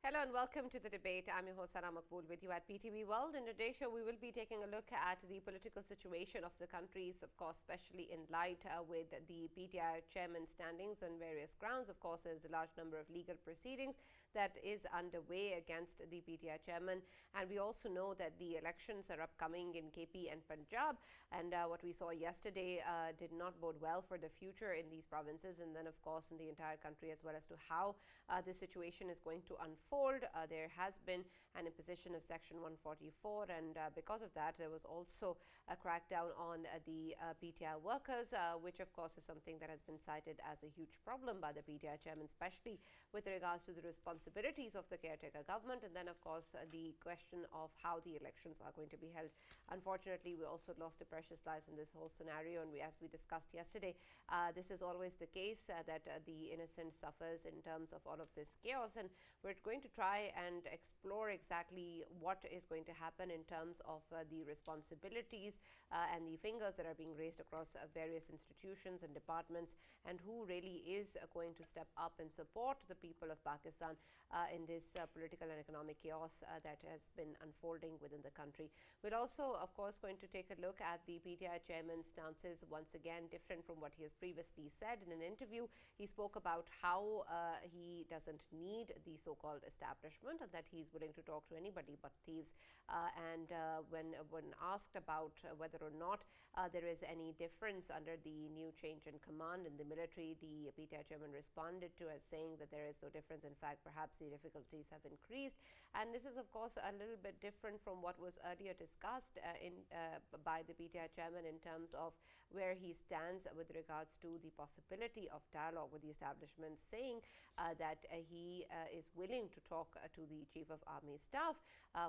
Hello and welcome to the debate. I'm your host Sana Maqbool with you at PTV World. In today's show, we will be taking a look at the political situation of the countries, of course, especially in light with the PTI chairman standings on various grounds. Of course, there's a large number of legal proceedings that is underway against the PTI chairman. And we also know that the elections are upcoming in KP and Punjab. And what we saw yesterday did not bode well for the future in these provinces. And then, of course, in the entire country as well as to how the situation is going to unfold. There has been an imposition of Section 144, and because of that, there was also a crackdown on the PTI workers, which of course is something that has been cited as a huge problem by the PTI chairman, especially with regards to the responsibilities of the caretaker government, and then of course the question of how the elections are going to be held. Unfortunately, we also lost a precious life in this whole scenario, and as we discussed yesterday, this is always the case that the innocent suffers in terms of all of this chaos, and we're going to try and explore exactly what is going to happen in terms of the responsibilities and the fingers that are being raised across various institutions and departments, and who really is going to step up and support the people of Pakistan in this political and economic chaos that has been unfolding within the country. We're also, of course, going to take a look at the PTI chairman's stances, once again different from what he has previously said. In an interview, he spoke about how he doesn't need the so-called establishment and that he's willing to talk to anybody but thieves. When asked about whether or not there is any difference under the new change in command in the military, the PTI chairman responded to as saying that there is no difference. In fact, perhaps the difficulties have increased. And this is, of course, a little bit different from what was earlier discussed by the PTI chairman in terms of where he stands with regards to the possibility of dialogue with the establishment, saying that he is willing to talk to the Chief of Army Staff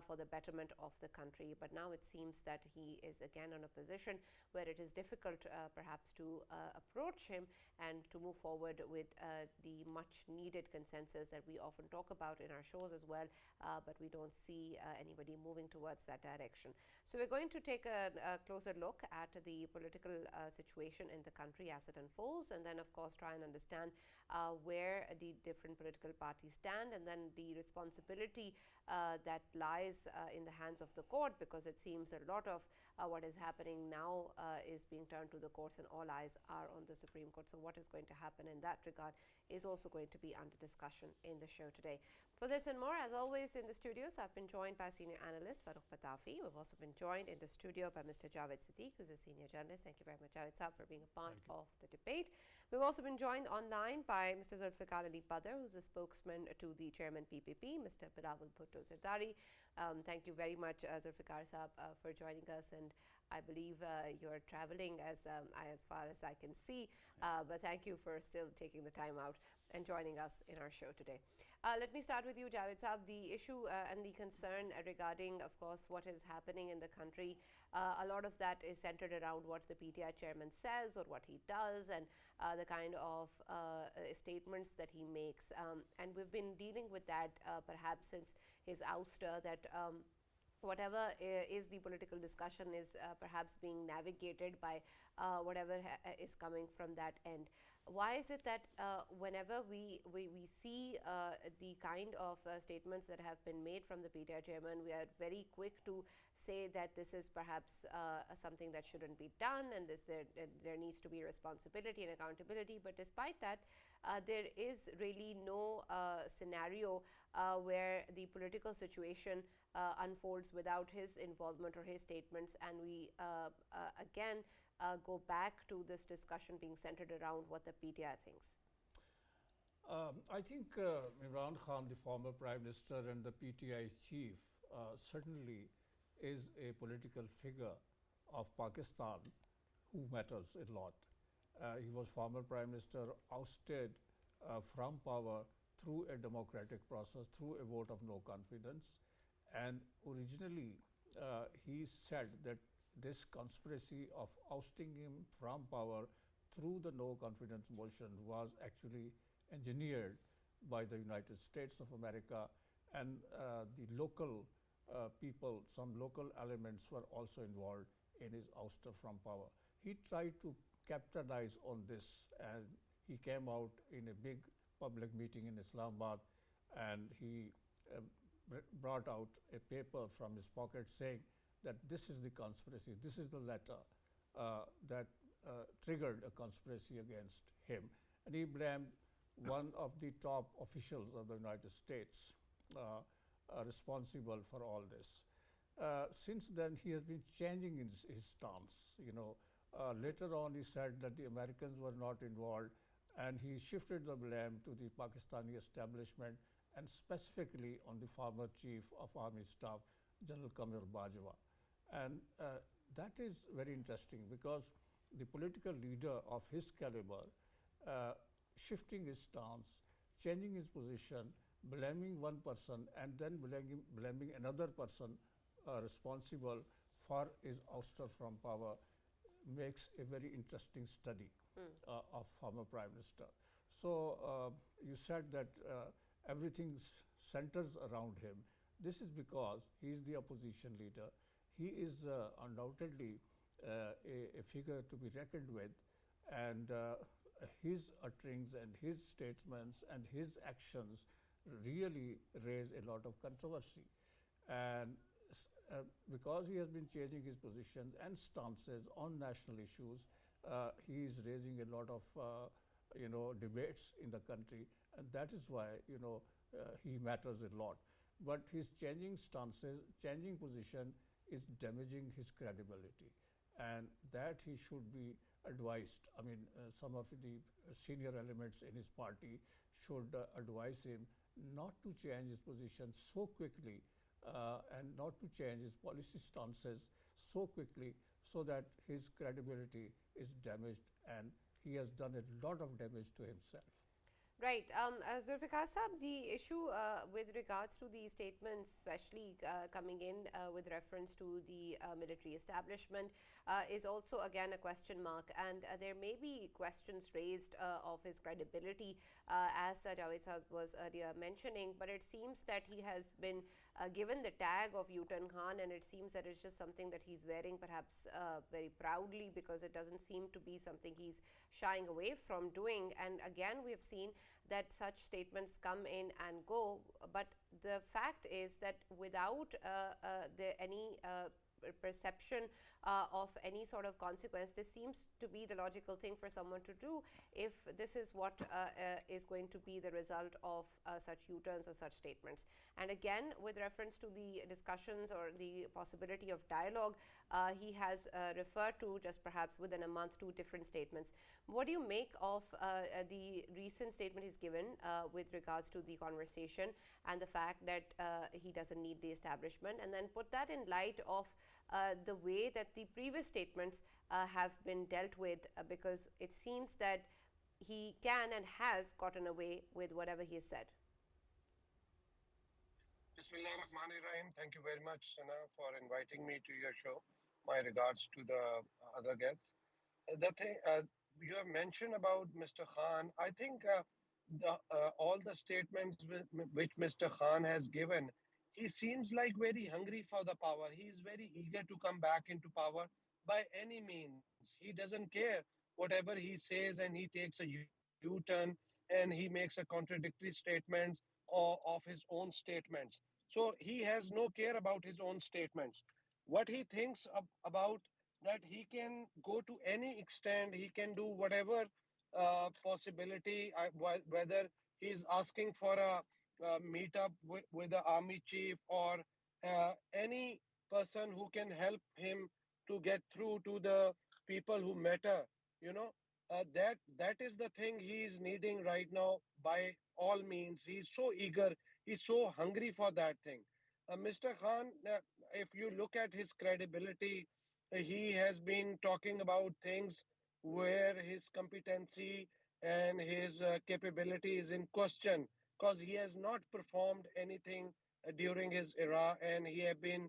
for the betterment of the country. But now it seems that he is again in a position where it is difficult perhaps to approach him and to move forward with the much needed consensus that we often talk about in our shows as well, but we don't see anybody moving towards that direction. So we're going to take a closer look at the political situation in the country as it unfolds, and then of course try and understand where the different political parties stand, and then the responsibility that lies in the hands of the court, because it seems a lot of what is happening now is being turned to the courts and all eyes are on the Supreme Court. So what is going to happen in that regard is also going to be under discussion in the show today. For this and more, as always, in the studios, I've been joined by senior analyst Farrukh Pitafi. We've also been joined in the studio by Mr. Javed Siddiq, who's a senior journalist. Thank you very much, Javed Saab, for being a part of the debate. We've also been joined online by Mr. Zulfikar who's a spokesman to the chairman PPP, Mr. Bilawal Bhutto Zardari. Thank you very much, Zulfikar Saab, for joining us, and I believe you're traveling as far as I can see, but thank you for still taking the time out and joining us in our show today. Let me start with you, Javed Saab. The issue and the concern regarding, of course, what is happening in the country, a lot of that is centered around what the PTI chairman says or what he does, and the kind of statements that he makes. And we've been dealing with that perhaps since his ouster, that whatever is the political discussion is perhaps being navigated by whatever is coming from that end. Why is it that whenever we see the kind of statements that have been made from the PTI chairman, we are very quick to say that this is perhaps something that shouldn't be done, and there needs to be responsibility and accountability. But despite that, there is really no scenario where the political situation unfolds without his involvement or his statements, and we again go back to this discussion being centered around what the PTI thinks. I think Imran Khan, the former Prime Minister and the PTI chief, certainly is a political figure of Pakistan who matters a lot. He was former Prime Minister, ousted from power through a democratic process, through a vote of no confidence. And originally, he said that this conspiracy of ousting him from power through the no confidence motion was actually engineered by the United States of America, and the local people, some local elements were also involved in his ouster from power. He tried to capitalize on this, and he came out in a big public meeting in Islamabad, and he uh, brought out a paper from his pocket saying that this is the conspiracy, this is the letter that triggered a conspiracy against him. And he blamed one of the top officials of the United States responsible for all this. Since then, he has been changing his stance. Later on, he said that the Americans were not involved, and he shifted the blame to the Pakistani establishment and specifically on the former Chief of Army Staff, General Qamar Bajwa. And that is very interesting because the political leader of his caliber, shifting his stance, changing his position, blaming one person and then blaming another person responsible for his ouster from power makes a very interesting study of former Prime Minister. So you said that everything centers around him. This is because he is the opposition leader. He is undoubtedly a figure to be reckoned with, and his utterings and his statements and his actions really raise a lot of controversy. And because he has been changing his positions and stances on national issues, he is raising a lot of debates in the country, and that is why he matters a lot. But his changing stances, changing position is damaging his credibility, and that he should be advised. I mean, some of the senior elements in his party should advise him not to change his position so quickly and not to change his policy stances so quickly, so that his credibility is damaged, and he has done a lot of damage to himself. Right. Zulfikar Saab, the issue with regards to the statements, especially coming in with reference to the military establishment, is also again a question mark. And there may be questions raised of his credibility, as Javed Saab was earlier mentioning. But it seems that he has been given the tag of U-turn Khan, and it seems that it's just something that he's wearing perhaps very proudly, because it doesn't seem to be something he's shying away from doing. And again, we have seen that such statements come in and go, but the fact is that without any perception of any sort of consequence, this seems to be the logical thing for someone to do if this is what is going to be the result of such U-turns or such statements. And again, with reference to the discussions or the possibility of dialogue, he has referred to just perhaps within a month 2 different statements. What do you make of the recent statement he's given with regards to the conversation and the fact that he doesn't need the establishment, and then put that in light of the way that the previous statements have been dealt with, because it seems that he can and has gotten away with whatever he has said? Bismillahirrahmanirrahim. Thank you very much, Sana, for inviting me to your show. My regards to the other guests. The thing you have mentioned about Mr. Khan, I think all the statements which Mr. Khan has given, he seems like very hungry for the power. He is very eager to come back into power by any means. He doesn't care whatever he says, and he takes a U-turn and he makes a contradictory statements of his own statements. So he has no care about his own statements. What he thinks about, that he can go to any extent, he can do whatever possibility, whether he's asking for a meetup with the army chief, or any person who can help him to get through to the people who matter. You know, that is the thing he is needing right now. By all means, he's so eager, he's so hungry for that thing. Mr. Khan, if you look at his credibility, he has been talking about things where his competency and his capability is in question, because he has not performed anything during his era, and he have been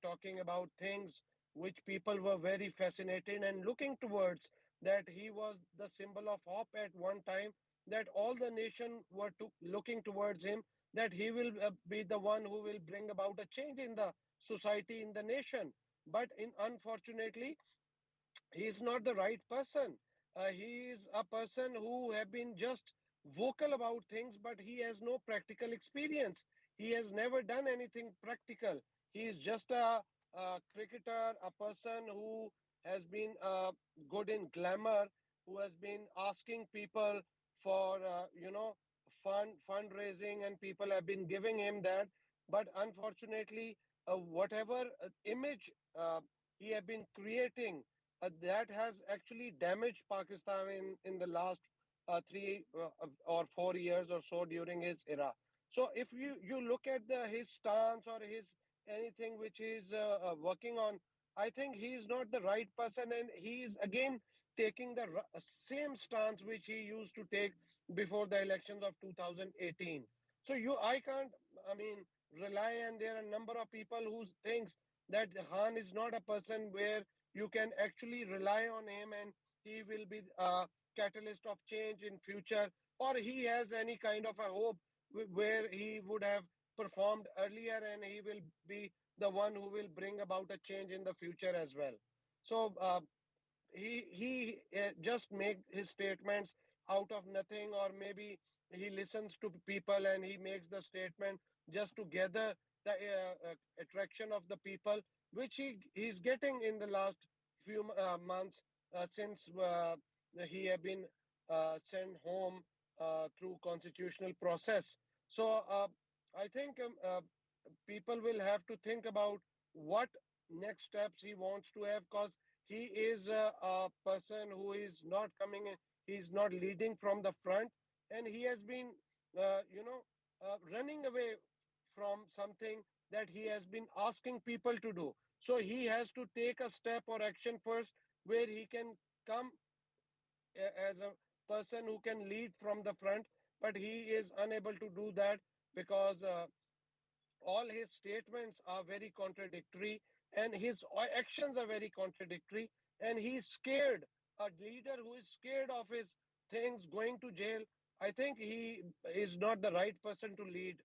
talking about things which people were very fascinated and looking towards, that he was the symbol of hope at one time, that all the nation were looking towards him, that he will be the one who will bring about a change in the society, in the nation. But unfortunately, he is not the right person. He is a person who have been just vocal about things, but he has no practical experience. He has never done anything practical. He is just a cricketer, a person who has been good in glamour, who has been asking people for fundraising, and people have been giving him that. But unfortunately, whatever image he have been creating, that has actually damaged Pakistan in the last 3 or 4 years or so during his era. So if you look at his stance or his anything which he's working on, I think he is not the right person, and he is again taking the same stance which he used to take before the elections of 2018. So I can't, I mean, rely, and there are a number of people who thinks that Khan is not a person where you can actually rely on him and he will be a catalyst of change in future, or he has any kind of a hope where he would have performed earlier and he will be the one who will bring about a change in the future as well. So he just makes his statements out of nothing, or maybe he listens to people and he makes the statement just to gather the attraction of the people, which he's getting in the last few months, since he have been sent home through constitutional process. So I think people will have to think about what next steps he wants to have, because he is a person who is not coming in, he's not leading from the front, and he has been running away from something that he has been asking people to do. So he has to take a step or action first, where he can come as a person who can lead from the front, but he is unable to do that because all his statements are very contradictory, and his actions are very contradictory, and he's scared. A leader who is scared of his things going to jail, I think he is not the right person to lead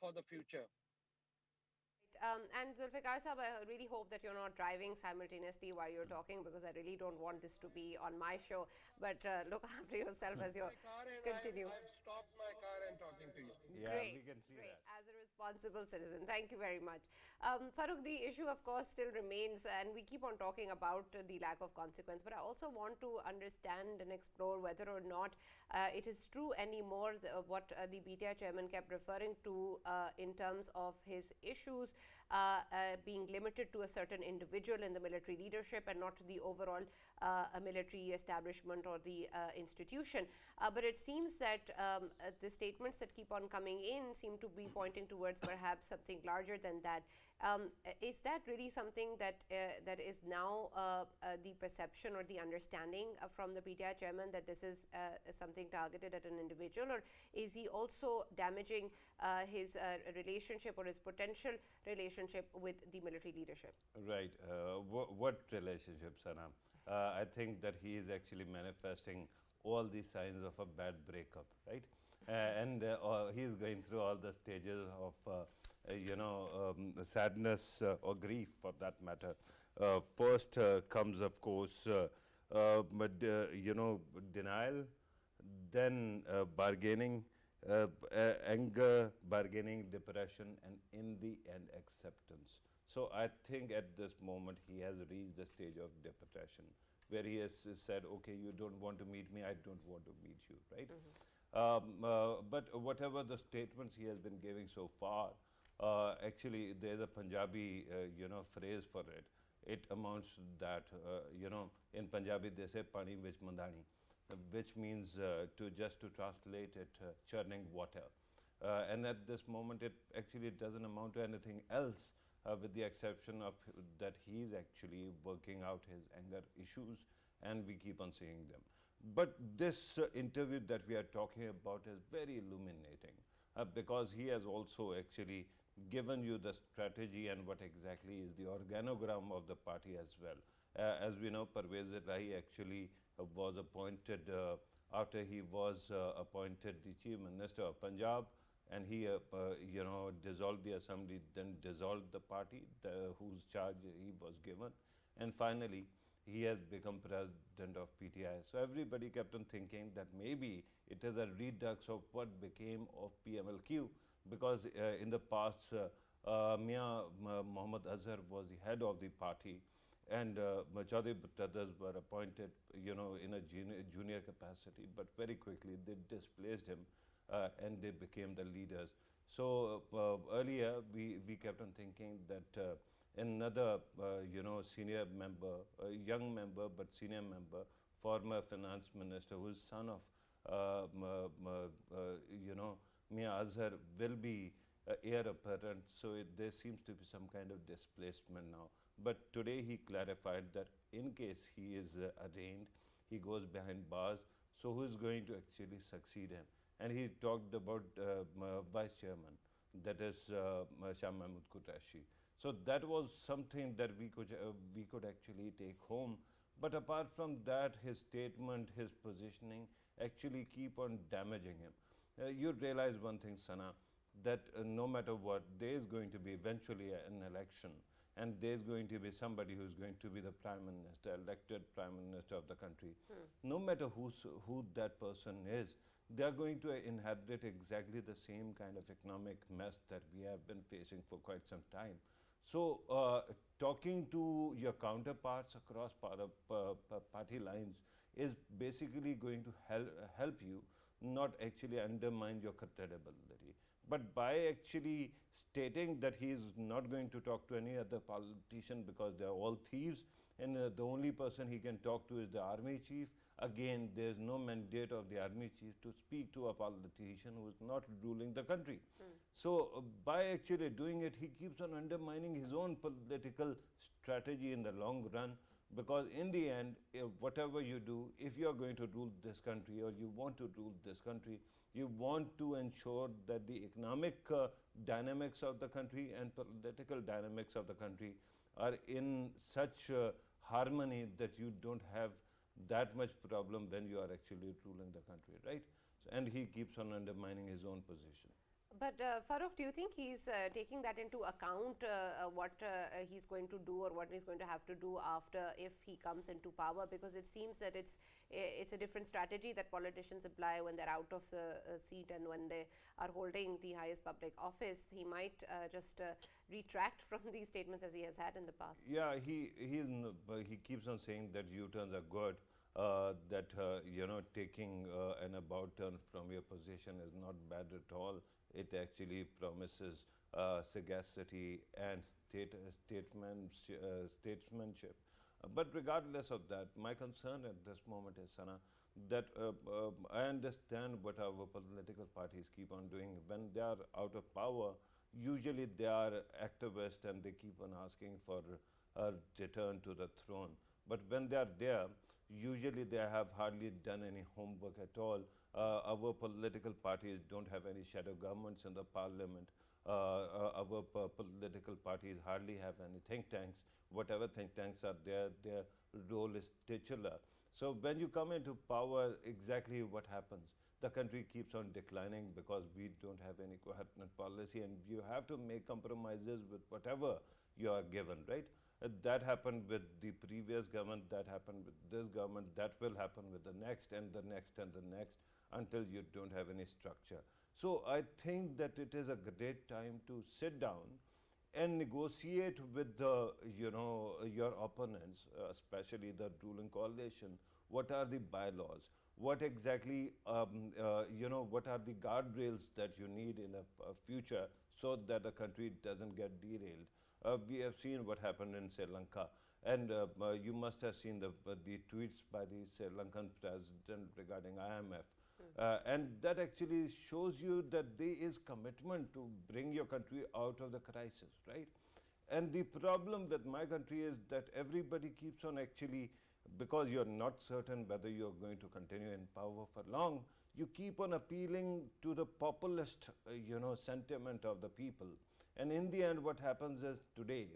for the future. And Zulfikar Sahab, I really hope that you're not driving simultaneously while you're talking, because I really don't want this to be on my show. But look after yourself as you My car, and continue. I've stopped my car and talking to you. Yeah, we Great, can see great. that. As a responsible citizen, thank you very much. Farrukh, the issue, of course, still remains, and we keep on talking about the lack of consequence. But I also want to understand and explore whether or not it is true anymore what the PTI chairman kept referring to in terms of his issues being limited to a certain individual in the military leadership and not to the overall military establishment or the institution. But it seems that the statements that keep on coming in seem to be pointing towards perhaps something larger than that. Is that really something that that is now the perception or the understanding from the PTI chairman, that this is something targeted at an individual, or is he also damaging his relationship or his potential relationship with the military leadership? Right. What relationship, Sana? I think that he is actually manifesting all the signs of a bad breakup, right? And he is going through all the stages of, sadness or grief for that matter. First comes, of course, denial, then bargaining, anger, bargaining, depression, and in the end, acceptance. So I think at this moment he has reached the stage of depression, where he has said, okay, you don't want to meet me, I don't want to meet you, right? But whatever the statements he has been giving so far, actually there's a Punjabi, phrase for it. It amounts to that, in Punjabi they say pani vich mandani, which means to translate it, churning water. And at this moment, it actually doesn't amount to anything else, with the exception of that he is actually working out his anger issues, and we keep on seeing them. But this interview that we are talking about is very illuminating, because he has also actually given you the strategy and what exactly is the organogram of the party as well. As we know, Parvez Rahi actually was appointed after he was appointed the Chief Minister of Punjab, and he dissolved the assembly, then dissolved the party whose charge he was given, and finally he has become president of PTI. So everybody kept on thinking that maybe it is a redux of what became of PMLQ, because in the past, Mia Muhammad Azhar was the head of the party, and Chaudhary brothers were appointed, in a junior capacity, but very quickly they displaced him and they became the leaders. So earlier we kept on thinking that another, senior member, a young member but senior member, former finance minister, who is son of, Mia Azhar, will be heir apparent. So there seems to be some kind of displacement now. But today he clarified that in case he is arraigned, he goes behind bars, so who is going to actually succeed him? And he talked about vice chairman, that is Shah Mahmood Qureshi. So that was something that we could actually take home. But apart from that, his statement, his positioning actually keep on damaging him. You realize one thing, Sana, that no matter what, there is going to be eventually an election, and there's going to be somebody who's going to be the prime minister, elected prime minister of the country. No matter who that person is, they are going to inherit exactly the same kind of economic mess that we have been facing for quite some time. So talking to your counterparts across party lines is basically going to help you, not actually undermine your credibility. But by actually stating that he is not going to talk to any other politician because they are all thieves, and the only person he can talk to is the army chief, again, there is no mandate of the army chief to speak to a politician who is not ruling the country. So by actually doing it, he keeps on undermining his own political strategy in the long run, because in the end, whatever you do, if you are going to rule this country or you want to rule this country, you want to ensure that the economic dynamics of the country and political dynamics of the country are in such harmony that you don't have that much problem when you are actually ruling the country, right? So, and he keeps on undermining his own position. But Farrukh, do you think he's taking that into account, what he's going to do or what he's going to have to do after, if he comes into power? Because it seems that it's a different strategy that politicians apply when they're out of the seat and when they are holding the highest public office. He might just retract from these statements as he has had in the past. Yeah, he keeps on saying that U-turns are good. That taking an about turn from your position is not bad at all. It actually promises sagacity and statesmanship. But regardless of that, my concern at this moment is, Sana, that I understand what our political parties keep on doing. When they are out of power, usually they are activists and they keep on asking for a return to the throne. But when they are there, usually they have hardly done any homework at all. Our political parties don't have any shadow governments in the parliament. Our political parties hardly have any think tanks. Whatever think tanks are there, their role is titular. So when you come into power, exactly what happens? The country keeps on declining because we don't have any coherent policy, and you have to make compromises with whatever you are given, right? That happened with the previous government, that happened with this government, that will happen with the next and the next and the next, until you don't have any structure. So I think that it is a great time to sit down and negotiate with the, your opponents, especially the ruling coalition. What are the bylaws? What exactly, what are the guardrails that you need in a future so that the country doesn't get derailed? We have seen what happened in Sri Lanka, and you must have seen the tweets by the Sri Lankan president regarding IMF. And that actually shows you that there is commitment to bring your country out of the crisis, right? And the problem with my country is that everybody keeps on actually, because you're not certain whether you're going to continue in power for long, you keep on appealing to the populist, sentiment of the people. And in the end, what happens is today,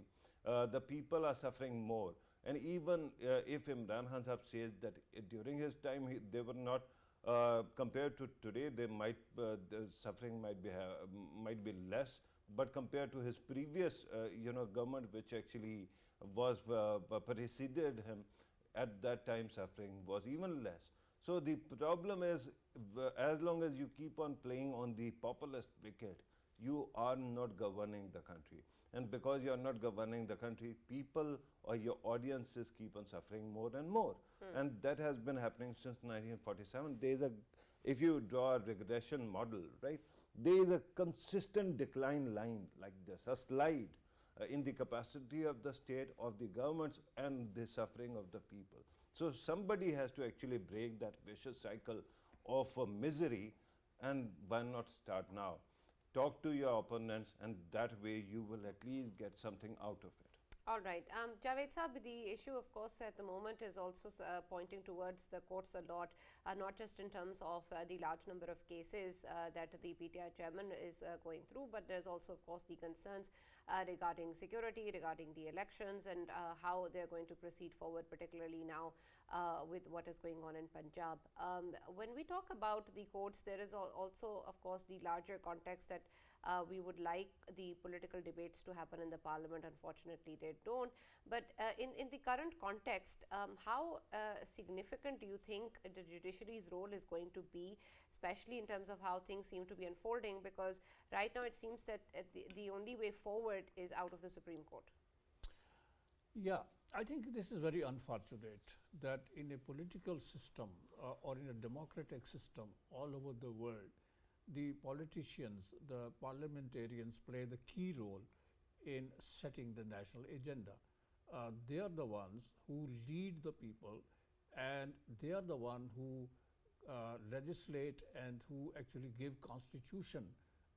the people are suffering more. And even if Imran Khan Sahab says that during his time they were not, compared to today, they might the suffering might be less. But compared to his previous, government, which actually was preceded him, at that time suffering was even less. So the problem is, as long as you keep on playing on the populist wicket, you are not governing the country. And because you are not governing the country, people or your audiences keep on suffering more and more. And that has been happening since 1947. There is a, if you draw a regression model, right, there is a consistent decline line like this, a slide in the capacity of the state, of the governments, and the suffering of the people. So somebody has to actually break that vicious cycle of misery, and why not start now? Talk to your opponents, and that way you will at least get something out of it. All right. Javed Saab, the issue, of course, at the moment is also pointing towards the courts a lot, not just in terms of the large number of cases that the PTI chairman is going through, but there's also, of course, the concerns regarding security, regarding the elections, and how they're going to proceed forward, particularly now with what is going on in Punjab. When we talk about the courts, there is also, of course, the larger context that we would like the political debates to happen in the parliament. Unfortunately, they don't. But in the current context, how significant do you think the judiciary's role is going to be, especially in terms of how things seem to be unfolding? Because right now it seems that the only way forward is out of the Supreme Court. Yeah, I think this is very unfortunate that in a political system or in a democratic system all over the world, the politicians, the parliamentarians play the key role in setting the national agenda. They are the ones who lead the people, and they are the ones who legislate and who actually give constitution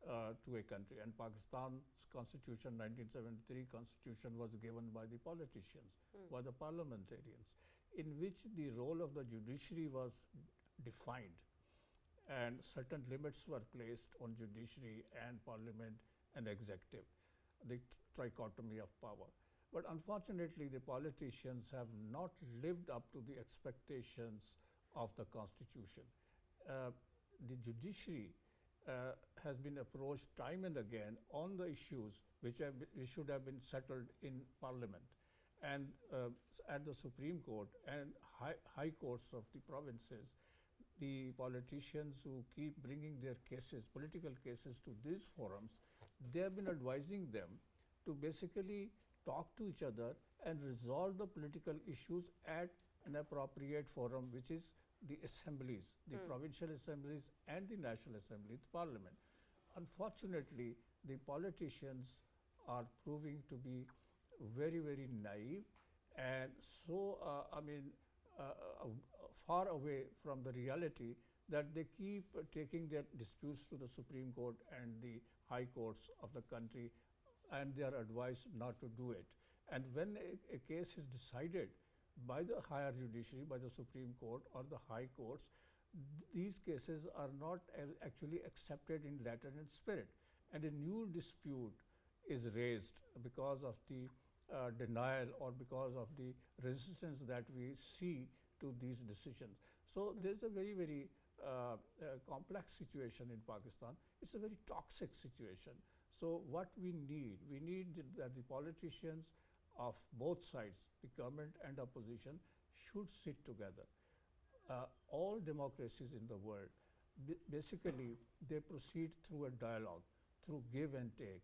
to a country. And Pakistan's constitution, 1973 constitution, was given by the politicians, by the parliamentarians, in which the role of the judiciary was defined, and certain limits were placed on judiciary and parliament and executive, the trichotomy of power. But unfortunately, the politicians have not lived up to the expectations of the constitution. The judiciary has been approached time and again on the issues which should have been settled in parliament, and at the Supreme Court and high courts of the provinces. The politicians who keep bringing their cases, political cases, to these forums, they have been advising them to basically talk to each other and resolve the political issues at an appropriate forum, which is the assemblies, the provincial assemblies and the National Assembly, the parliament. Unfortunately, the politicians are proving to be very, very naive, and so, far away from the reality that they keep taking their disputes to the Supreme Court and the high courts of the country, and they are advised not to do it. And when a case is decided by the higher judiciary, by the Supreme Court or the high courts, these cases are not actually accepted in letter and spirit, and a new dispute is raised because of the denial or because of the resistance that we see to these decisions. So there's a very, very complex situation in Pakistan. It's a very toxic situation. So what we need that the politicians of both sides, the government and opposition, should sit together. All democracies in the world, basically, they proceed through a dialogue, through give and take.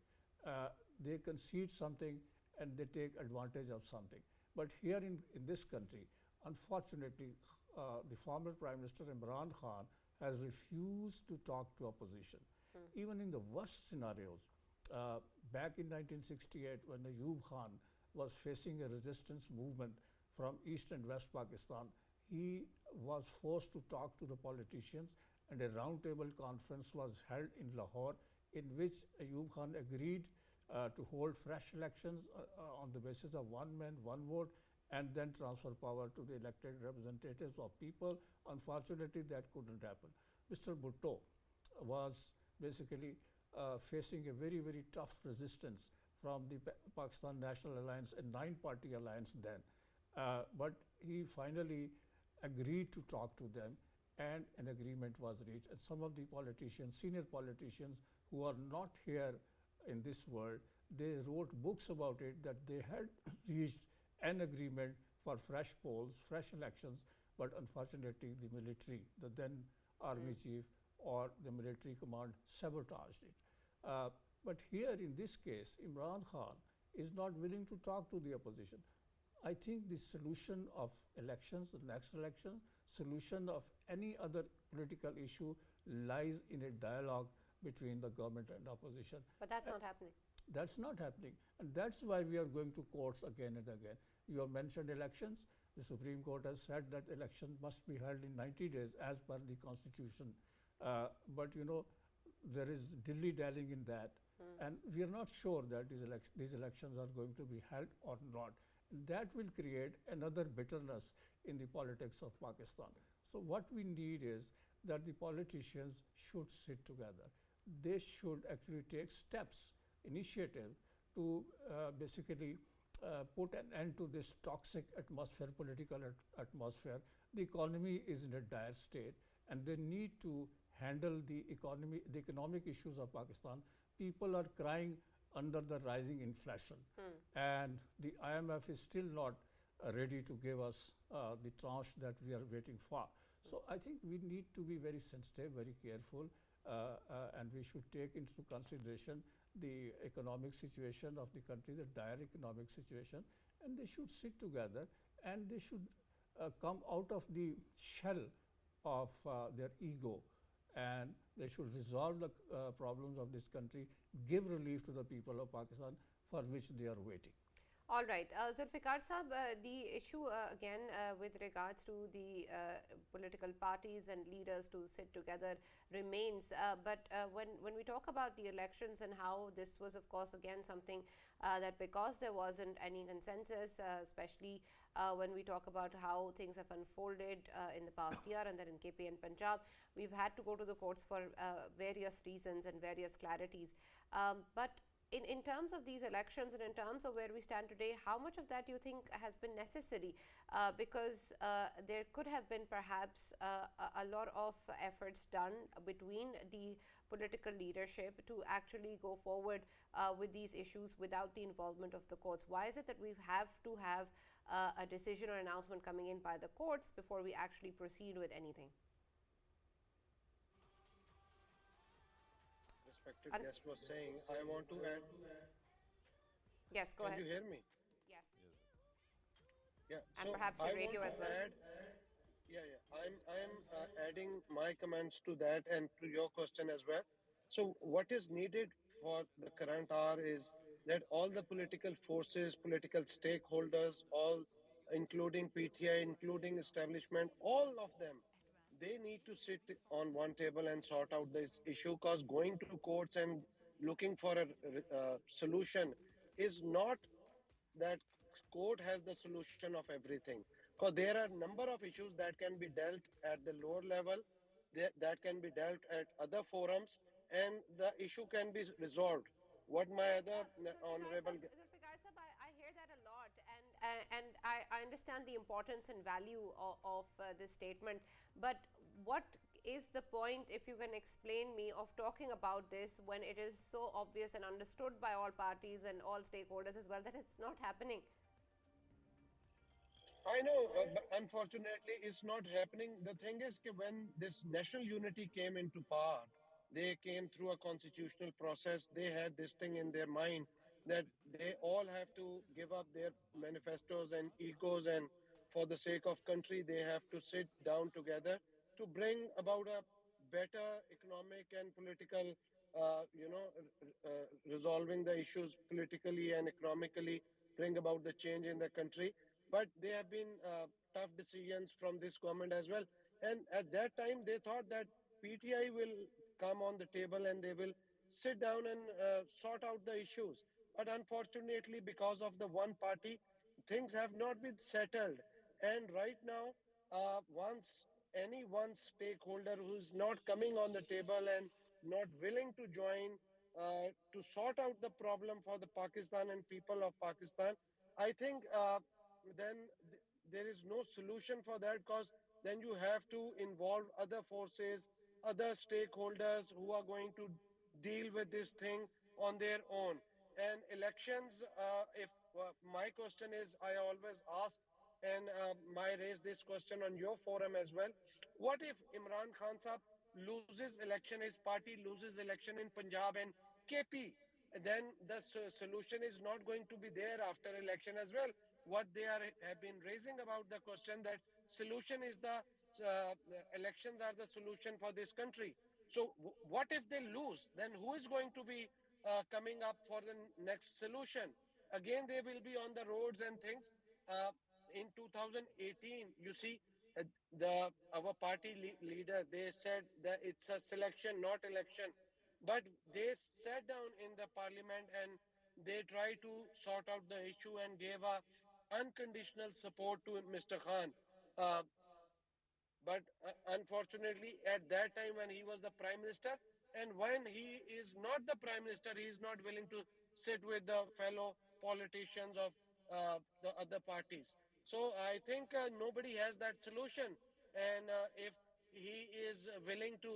They concede something and they take advantage of something. But here in this country, unfortunately, the former Prime Minister Imran Khan has refused to talk to opposition. Even in the worst scenarios, back in 1968, when Ayub Khan was facing a resistance movement from East and West Pakistan, he was forced to talk to the politicians, and a roundtable conference was held in Lahore, in which Ayub Khan agreed to hold fresh elections on the basis of one man, one vote, and then transfer power to the elected representatives of people. Unfortunately, that couldn't happen. Mr. Bhutto was basically facing a very, very tough resistance from the Pakistan National Alliance, a 9-party alliance then. But he finally agreed to talk to them, and an agreement was reached. And some of the politicians, senior politicians who are not here in this world, they wrote books about it, that they had reached an agreement for fresh polls, fresh elections, but unfortunately the military, the then army chief or the military command sabotaged it. But here in this case, Imran Khan is not willing to talk to the opposition. I think the solution of elections, the next election, solution of any other political issue lies in a dialogue between the government and opposition. But that's not happening. That's not happening. And that's why we are going to courts again and again. You have mentioned elections. The Supreme Court has said that election must be held in 90 days as per the Constitution. But you know, there is dilly-dallying in that. And we are not sure that these elections are going to be held or not. That will create another bitterness in the politics of Pakistan. So what we need is that the politicians should sit together. They should actually take steps, initiative to basically put an end to this toxic atmosphere, political atmosphere. The economy is in a dire state, and they need to handle the economic issues of Pakistan. People are crying under the rising inflation, and the IMF is still not ready to give us the tranche that we are waiting for. So I think we need to be very sensitive, very careful, and we should take into consideration the economic situation of the country, the dire economic situation, and they should sit together and they should come out of the shell of their ego, and they should resolve the problems of this country, give relief to the people of Pakistan for which they are waiting. All right, Zulfikar Sahab, the issue again with regards to the political parties and leaders to sit together remains. But when we talk about the elections and how this was, of course, again something that because there wasn't any consensus, especially when we talk about how things have unfolded in the past year and then in KP and Punjab, we've had to go to the courts for various reasons and various clarities. But in terms of these elections and in terms of where we stand today, how much of that do you think has been necessary? Because there could have been perhaps a lot of efforts done between the political leadership to actually go forward with these issues without the involvement of the courts. Why is it that we have to have a decision or announcement coming in by the courts before we actually proceed with anything? Respected guest was saying, I want to add. Yes, go Can ahead. you hear me? Yes. Yeah. And So perhaps I your radio want as to well. add. Yeah. I'm adding my comments to that and to your question as well. So what is needed for the current hour is that all the political forces, political stakeholders, all including PTI, including establishment, all of them, they need to sit on one table and sort out this issue, because going to courts and looking for a solution is not that court has the solution of everything, because there are number of issues that can be dealt at the lower level, that can be dealt at other forums, and the issue can be resolved. What my Right, other honorable Zulfikar Sahab, I hear that a lot, and I understand the importance and value of this statement. But what is the point, if you can explain me, of talking about this when it is so obvious and understood by all parties and all stakeholders as well that it's not happening? I know, but unfortunately, it's not happening. The thing is, when this national unity came into power, they came through a constitutional process. They had this thing in their mind that they all have to give up their manifestos and egos, and for the sake of country, they have to sit down together to bring about a better economic and political, resolving the issues politically and economically, bring about the change in the country. But there have been tough decisions from this government as well. And at that time, they thought that PTI will come on the table and they will sit down and sort out the issues. But unfortunately, because of the one party, things have not been settled. And right now, once any one stakeholder who is not coming on the table and not willing to join to sort out the problem for the Pakistan and people of Pakistan, I think then there is no solution for that, because then you have to involve other forces, other stakeholders who are going to deal with this thing on their own. And elections, if my question is, I always ask and I raise this question on your forum as well. What if Imran Khan Sahab loses election, his party loses election in Punjab and KP? Then the solution is not going to be there after election as well. What they have been raising about the question that solution is the elections are the solution for this country. So what if they lose? Then who is going to be coming up for the next solution? Again, they will be on the roads and things. Uh, in 2018, you see, the our party leader, they said that it's a selection, not election. But they sat down in the parliament and they tried to sort out the issue and gave a unconditional support to Mr. Khan. Uh, but unfortunately, at that time when he was the prime minister, and when he is not the prime minister, he is not willing to sit with the fellow politicians of the other parties. So I think nobody has that solution. And if he is willing to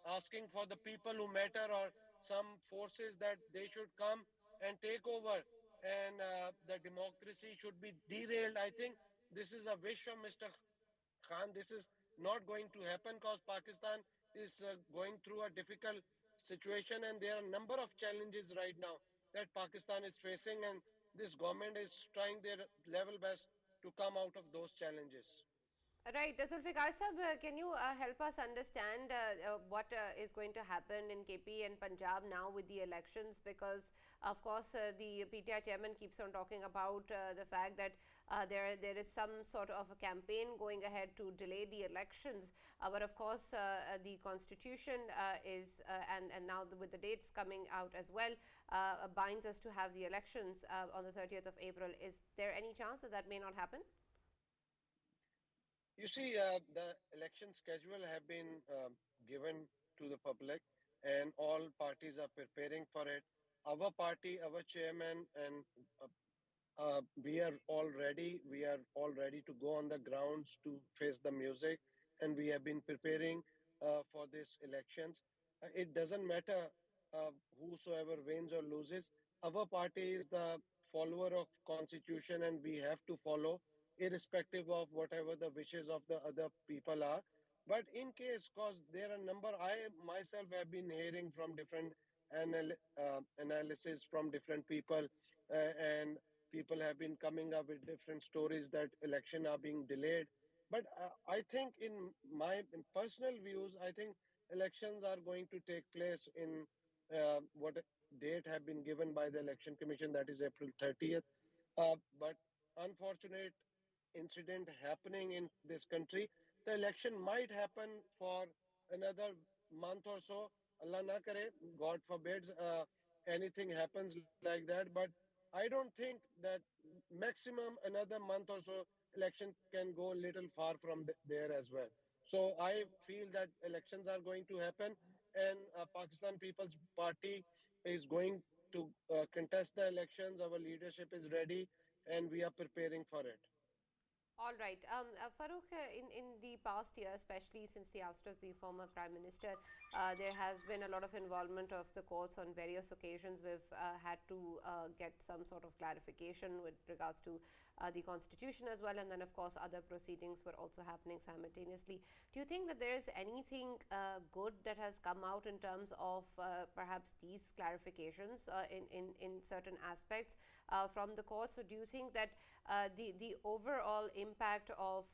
asking for the people who matter or some forces that they should come and take over and the democracy should be derailed, I think this is a wish of Mr. Khan, this is not going to happen because Pakistan is going through a difficult situation and there are a number of challenges right now that Pakistan is facing, and this government is trying their level best to come out of those challenges. Right, Zulfikar Sahab, can you help us understand what is going to happen in KP and Punjab now with the elections? Because, of course, the PTI chairman keeps on talking about the fact that there is some sort of a campaign going ahead to delay the elections. But, of course, the constitution and now with the dates coming out as well, binds us to have the elections on the 30th of April. Is there any chance that that may not happen? You see, the election schedule have been given to the public, and all parties are preparing for it. Our party, our chairman, and we are all ready. We are all ready to go on the grounds to face the music, and we have been preparing for these elections. It doesn't matter whosoever wins or loses. Our party is the follower of constitution, and we have to follow, irrespective of whatever the wishes of the other people are. But in case, cause there are a number, I myself have been hearing from different analysis from different people, and people have been coming up with different stories that election are being delayed. But I think in my in personal views, I think elections are going to take place in what date have been given by the election commission, that is April 30th. But unfortunate incident happening in this country, the election might happen for another month or so. Allah na kare, God forbids anything happens like that. But I don't think that maximum another month or so election can go a little far from there as well. So I feel that elections are going to happen, and Pakistan People's Party is going to contest the elections. Our leadership is ready, and we are preparing for it. All right. Farrukh, in the past year, especially since the ouster of the former Prime Minister, there has been a lot of involvement of the courts on various occasions. We've had to get some sort of clarification with regards to the Constitution as well. And then, of course, other proceedings were also happening simultaneously. Do you think that there is anything good that has come out in terms of perhaps these clarifications in certain aspects from the courts? So do you think that the overall impact of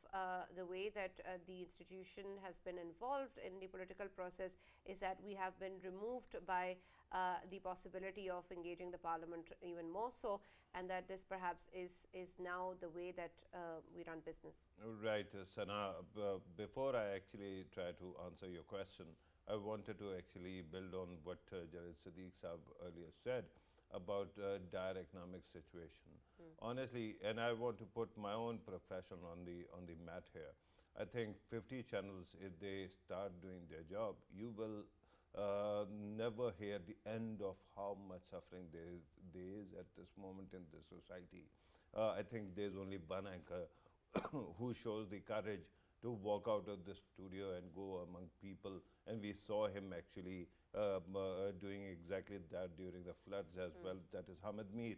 the way that the institution has been involved in the political process is that we have been removed by the possibility of engaging the parliament even more so, and that this perhaps is now the way that we run business? Right, Sana. Before I actually try to answer your question, I wanted to actually build on what Javed Siddiq Saab earlier said about dire economic situation. Honestly, and I want to put my own profession on the mat here. I think 50 channels, if they start doing their job, you will never hear the end of how much suffering there is at this moment in the society. I think there's only one anchor who shows the courage to walk out of the studio and go among people. And we saw him actually doing exactly that during the floods as well. That is Hamid Mir.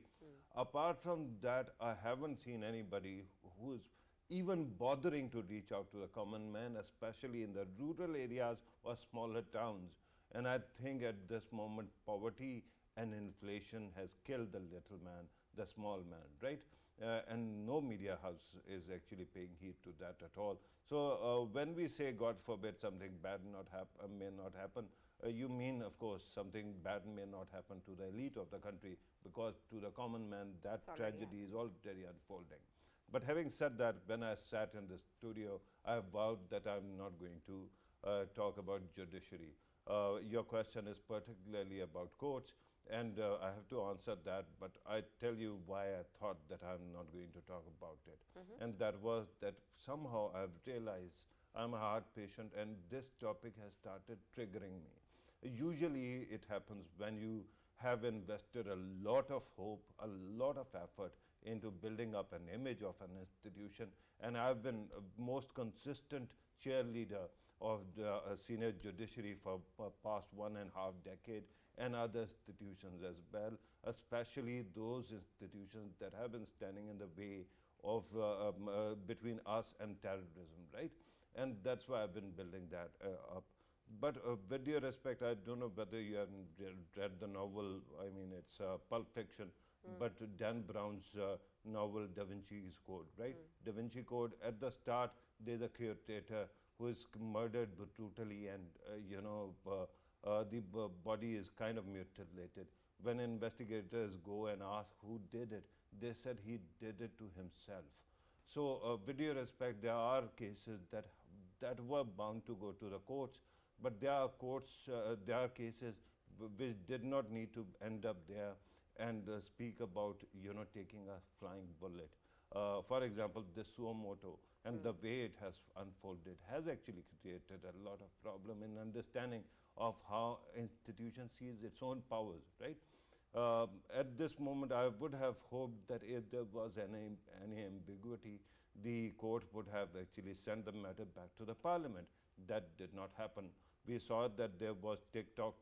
Apart from that, I haven't seen anybody who is even bothering to reach out to the common man, especially in the rural areas or smaller towns. And I think at this moment, poverty and inflation has killed the little man, the small man, right? And no media house is actually paying heed to that at all. So when we say, God forbid, something bad may not happen, you mean, of course, something bad may not happen to the elite of the country, because to the common man, that tragedy is already unfolding. But having said that, when I sat in the studio, I vowed that I'm not going to talk about judiciary. Your question is particularly about courts, and I have to answer that, but I tell you why I thought that I'm not going to talk about it. And that was that somehow I've realized I'm a heart patient, and this topic has started triggering me. Usually it happens when you have invested a lot of hope, a lot of effort into building up an image of an institution, and I've been most consistent cheerleader of the senior judiciary for past 1.5 decades, and other institutions as well, especially those institutions that have been standing in the way of between us and terrorism, right? And that's why I've been building that up. But with due respect, I don't know whether you have read the novel. I mean, it's Pulp Fiction, but Dan Brown's novel Da Vinci's Code, right? Da Vinci Code, at the start, there's a curator who is murdered brutally, and the body is kind of mutilated. When investigators go and ask who did it, they said he did it to himself. So with due respect, there are cases that were bound to go to the courts, but there are cases which did not need to end up there and speak about taking a flying bullet. For example, the suo motu and the way it has unfolded has actually created a lot of problem in understanding of how institution sees its own powers, right? At this moment, I would have hoped that if there was any ambiguity, the court would have actually sent the matter back to the parliament. That did not happen. We saw that there was tick-tock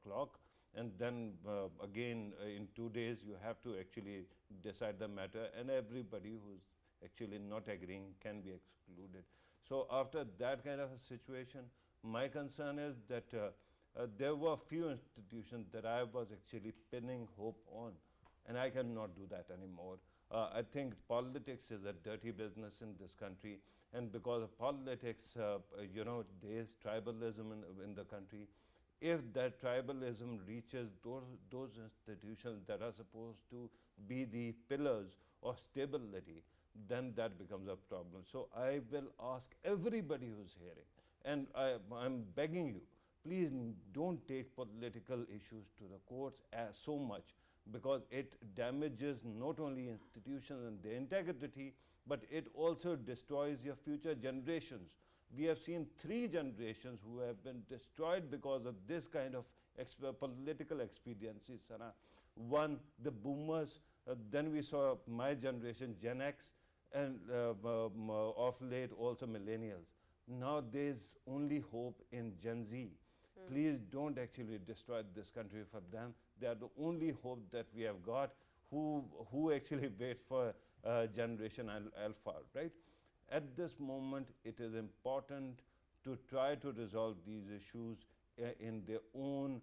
clock, and then again in 2 days you have to actually decide the matter, and everybody who's actually not agreeing can be excluded. So after that kind of a situation, my concern is that there were few institutions that I was actually pinning hope on, and I cannot do that anymore. I think politics is a dirty business in this country, and because of politics, there is tribalism in the country. If that tribalism reaches those institutions that are supposed to be the pillars of stability, then that becomes a problem. So I will ask everybody who's hearing, and I'm begging you, please don't take political issues to the courts as so much, because it damages not only institutions and their integrity, but it also destroys your future generations. We have seen 3 generations who have been destroyed because of this kind of political expediency, Sana. One, the boomers, then we saw my generation, Gen X, and of late also millennials. Now there's only hope in Gen Z. Please don't actually destroy this country for them. They are the only hope that we have got, who actually waits for generation alpha, right? At this moment, it is important to try to resolve these issues in their own,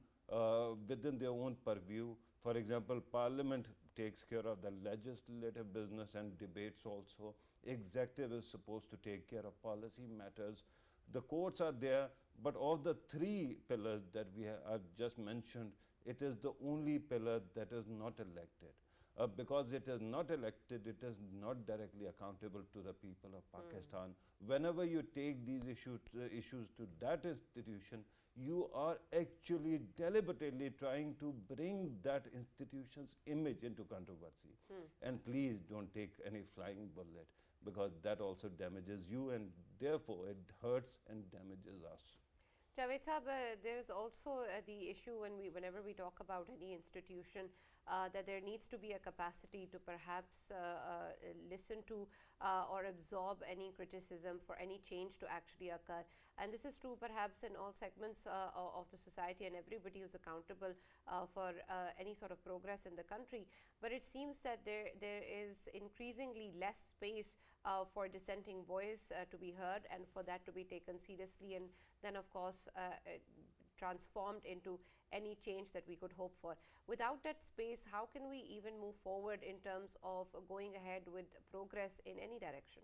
within their own purview. For example, Parliament takes care of the legislative business and debates also. Executive is supposed to take care of policy matters. The courts are there, but of the 3 pillars that I've just mentioned, it is the only pillar that is not elected. Because it is not elected, it is not directly accountable to the people of Pakistan. Whenever you take these issues to that institution, you are actually deliberately trying to bring that institution's image into controversy. And please don't take any flying bullet, because that also damages you, and therefore it hurts and damages us. Javed Sahab, there is also the issue whenever we talk about any institution, that there needs to be a capacity to perhaps listen to or absorb any criticism for any change to actually occur. And this is true perhaps in all segments of the society, and everybody who's accountable for any sort of progress in the country. But it seems that there is increasingly less space for dissenting voice to be heard and for that to be taken seriously, and then of course transformed into any change that we could hope for. Without that space, how can we even move forward in terms of going ahead with progress in any direction?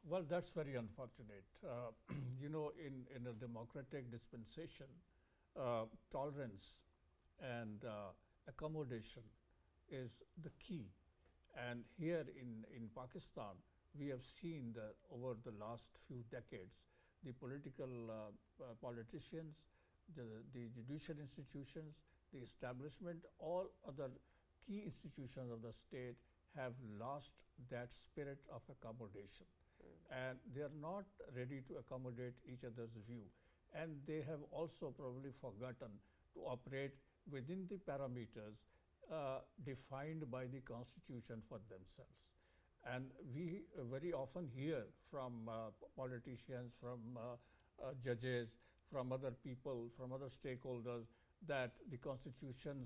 Well, that's very unfortunate. You know, in a democratic dispensation, tolerance and accommodation is the key. And here in Pakistan, we have seen that over the last few decades, the politicians, the judicial institutions, the establishment, all other key institutions of the state have lost that spirit of accommodation. And they are not ready to accommodate each other's view. And they have also probably forgotten to operate within the parameters defined by the Constitution for themselves. And we very often hear from politicians, from judges, from other people, from other stakeholders, that the Constitution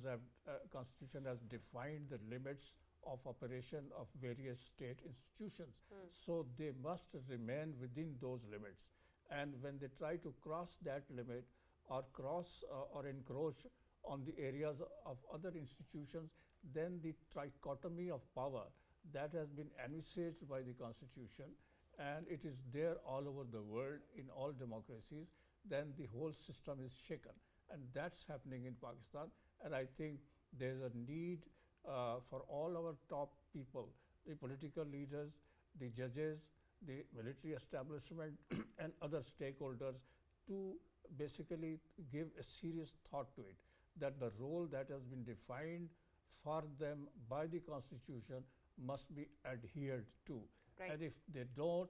has defined the limits of operation of various state institutions. So they must remain within those limits. And when they try to cross that limit or or encroach on the areas of other institutions, then the trichotomy of power that has been envisaged by the Constitution, and it is there all over the world in all democracies, then the whole system is shaken. And that's happening in Pakistan. And I think there's a need for all our top people, the political leaders, the judges, the military establishment and other stakeholders to basically give a serious thought to it, that the role that has been defined for them by the Constitution must be adhered to. Right. And if they don't,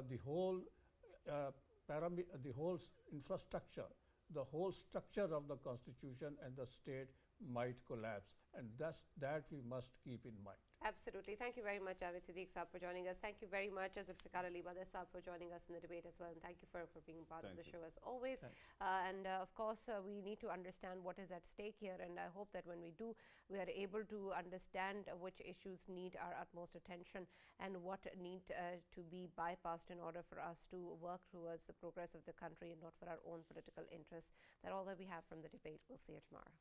the whole infrastructure, the whole structure of the Constitution and the state might collapse. And that we must keep in mind. Absolutely. Thank you very much, Javed Siddiq Saab, for joining us. Thank you very much, Zulfikar Saab, for joining us in the debate as well. And thank you for being part of the show as always. And of course, we need to understand what is at stake here. And I hope that when we do, we are able to understand which issues need our utmost attention and what need to be bypassed in order for us to work towards the progress of the country and not for our own political interests. That's all that we have from the debate. We'll see you tomorrow.